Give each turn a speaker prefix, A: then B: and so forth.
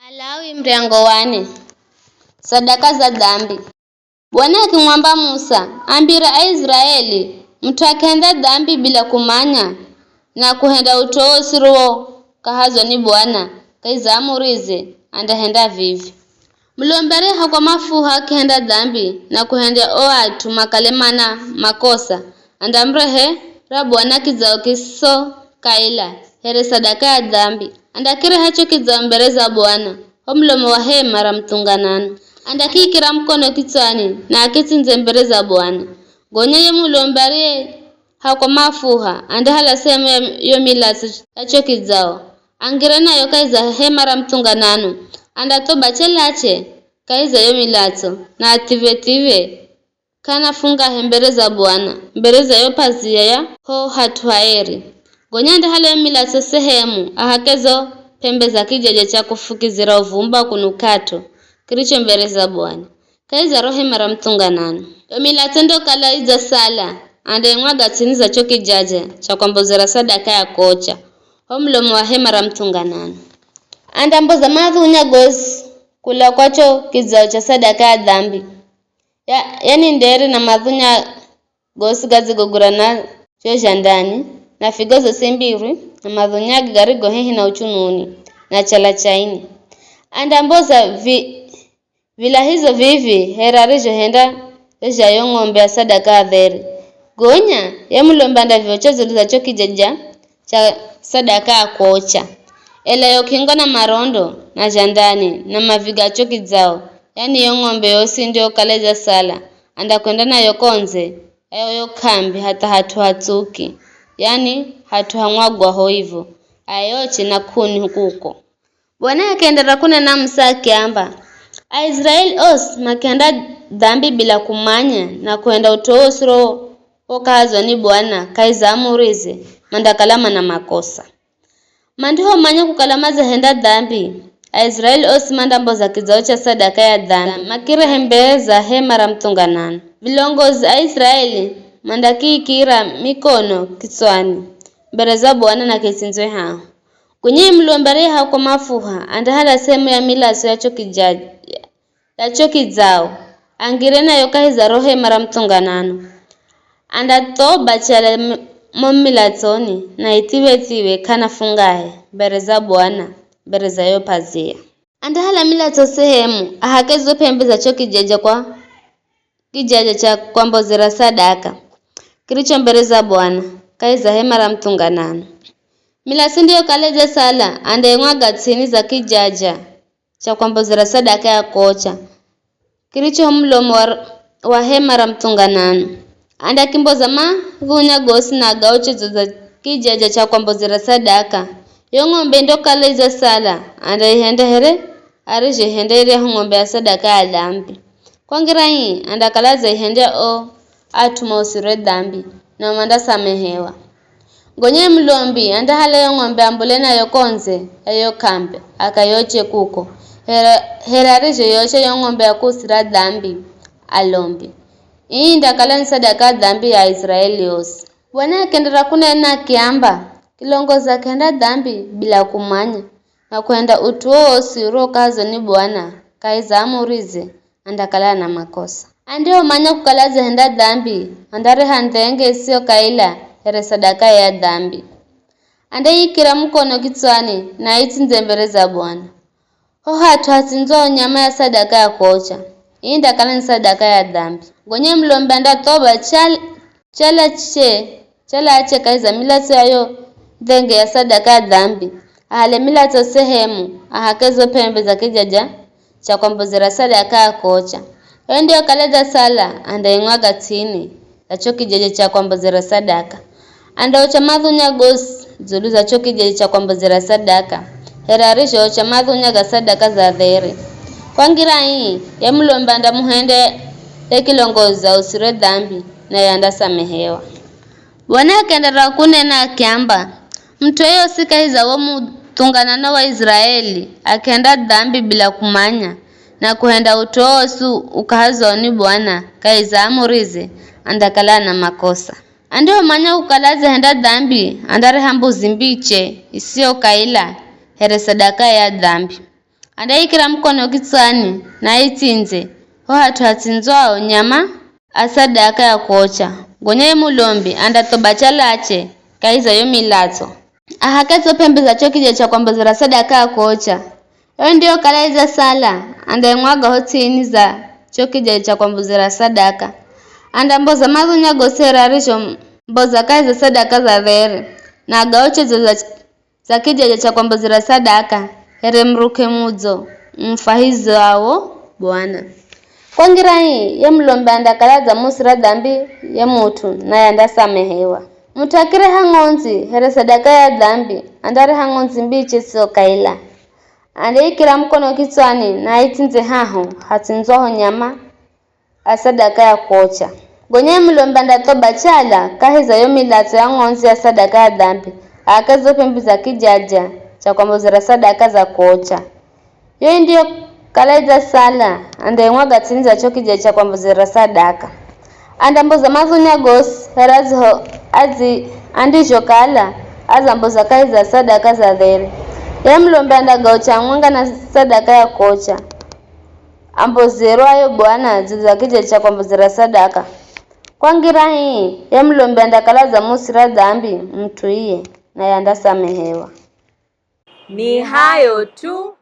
A: Alawi mriango wane. Sadaka za dhambi. Bwana akimwamba Musa, ambira Aisraeli, mtu akenda dhambi bila kumanya na kuhenda utoo siruo kahazo ni Bwana kaizamurize andahenda vivi. Mlombere hako mafuha kenda dhambi na kuhenda oatu makalemana makosa andamrehe ra Bwana kizao kiso kaila here sadaka ya dhambi andakire hacho kizao mbere za Bwana omlomo wa hema ra mtunganano andakikira mkono kitani na akitsinze mbere za Bwana gonye mulombare hako mafuha andahala sema yo milasi acho kizao angirana yo kaiza hema ra mtunganano andatoba chelache kaiza yo milato na ative kana funga hembere za Bwana mbere za yo pazia ya ho hatuaeri gonyande hale milato sehemu ahakezo pembe za kijeje cha kufukizira uvumba kunukato kilicho mbere za Bwana kaiza rohe mara mtunganano yo milato ndo kala iza sala ande mwaga tiniza choki jaje cha kwambozera sadaka ya kocha homlomo wa hema ra mtunganano andamboza madhunya gosi kula kwacho kizao cha sadaka ya dhambi yani nderi na madhunya gosi gazigogurana choja ndani na figozo sembiri na madhunya garigo hehi na uchununi na chala chaini andamboza vila hizo vivi herarijo henda eja yo ng'ombe ya sadaka ya dheri gonya yamlombanda vyochozo za choki jaja cha sadaka ya kocha ela yo kingo na marondo na jandani na maviga choki zao yani yo ng'ombe yosi ndio kaleja sala anda kwenda na yokonze yo kambi hata hatu hatuki yani hatu hamwagwa ho hivyo ayoche na kuni hukuko Bwana akaendelea kunena Musa akiamba Aisraeli os makenda dhambi bila kumanya na kwenda utoosro okazo ni Bwana kaizamurize mandakalama na makosa mandiho manya kukalamaza henda dhambi Aisraeli os mandambo za kizao cha sadaka ya dhambi makire hembeza hema ra mtunganano vilongozi Aisraeli mandakikira mikono kiswani mbere za Bwana na kisinzwe hao kunye mlombare hako mafuha andahala sehemu ya milaso ya choki zao angirena yokahi za rohe mara mtunganano andatoba chala momilatoni na itiwe kana fungahe mbere za Bwana mbere za yo pazia andahala milato sehemu ahakezo pembe za choki jaja kwa kijaja cha kwambozera sadaka kilicho mbere za Bwana kaiza hema ra mtunganano milasi ndio kaleja sala ande mwaga tsini za kijaja cha kwambozera sadaka ya kocha kilicho mlomo wa hema ra mtunganano anda kimboza vunya gosi na gaucho za kijaja cha kwambozera sadaka yo ng'ombe ndo kaleja sala anda hende here arije hendere ng'ombe ya sadaka ya dhambi kwangira hii anda kalaza hende atuma usire dhambi na manda samehewa gonye mlombi anda hala yo ng'ombe ambulena yokonze ayo kambe akayoche kuko herarije yoche yo ng'ombe ya kusira dhambi alombi hii ndakala sadaka dhambi ya Israeli yose Bwana akendera kunena kiamba kilongoza kenda dhambi bila kumanya na kwenda utuo siro kazo ni Bwana kaizamurize andakala na makosa andio manya kukalaza henda dhambi andare handenge sio kaila here sadaka ya dhambi andayikira mkono kitwani na itinze mbere za Bwana ho hatu hatinzo nyama ya sadaka ya kocha inda kala sadaka ya dhambi gonye mlombe andatoba chala ache kaiza milato yayo dhenge ya sadaka ya dhambi ahale milato sehemu ahakezo pembe za kijaja cha kwambozera sadaka ya kocha ndio kaleza sala andaimwaga tini acho kijaja cha kwambozera sadaka anda ucha madhunya gosi zulu za choki jaji cha kwambozera sadaka herarisho cha madhunya ga sadaka za dhere kwangira hii ya mlomba anda muhende ekilongoza usire dhambi na yanda samehewa Bwana akaendelea kunena akiamba mtu yeyo sikaiza wa mtunganano wa Israeli akenda dhambi bila kumanya na kuhenda utoosu ukahazo ni Bwana kaiza amurize andakala na makosa andio manya ukalaza henda dhambi andare hambuzi mbiche isio kaila here sadaka ya dhambi andaikira mkono kitsani na itinze ho hatu hatsinzwao nyama asadaka ya kocha gonya mulombi andatoba chalache kaiza yo milato ahakazo pembe za chokija cha kwambozera sadaka ya kocha. Yo ndio kalaiza sala andaimwaga hotini za chokija cha kwambozera sadaka anda mboza mazunya gosera risho mboza kaiza sadaka za vere na gauche za kija cha kwambozera sadaka here mruke mudzo mfahizo awo Bwana. Kwangira hii ye mlombe andakalaza musira dhambi ya mutu na yanda samehewa. Mutakire hangonzi here sadaka ya dhambi andare hangonzi mbiche sio kaila. Andaikira mkono kitswani na itinze haho hatinzwaho nyama asadaka ya kocha. Gonye mlombe andatoba chala kahiza yo milato ya ngonzi ya sadaka ya dhambi akazo pembe za kijaja cha kwambozera sadaka za kocha. Yo ndio kalaiza sala andaimwaga tinza chokija cha kwambozera sadaka andamboza mazunya gosi herazo azi andisho kala azamboza kaiza sadaka za dhere ye mlombe andagaucha mwanga na sadaka ya kocha ambozero ayo Bwana ziza kija cha kwambozera sadaka. Kwangira hii ye mlombe andakalaza musira dhambi mtuiye na yanda samehewa.
B: Ni hayo tu.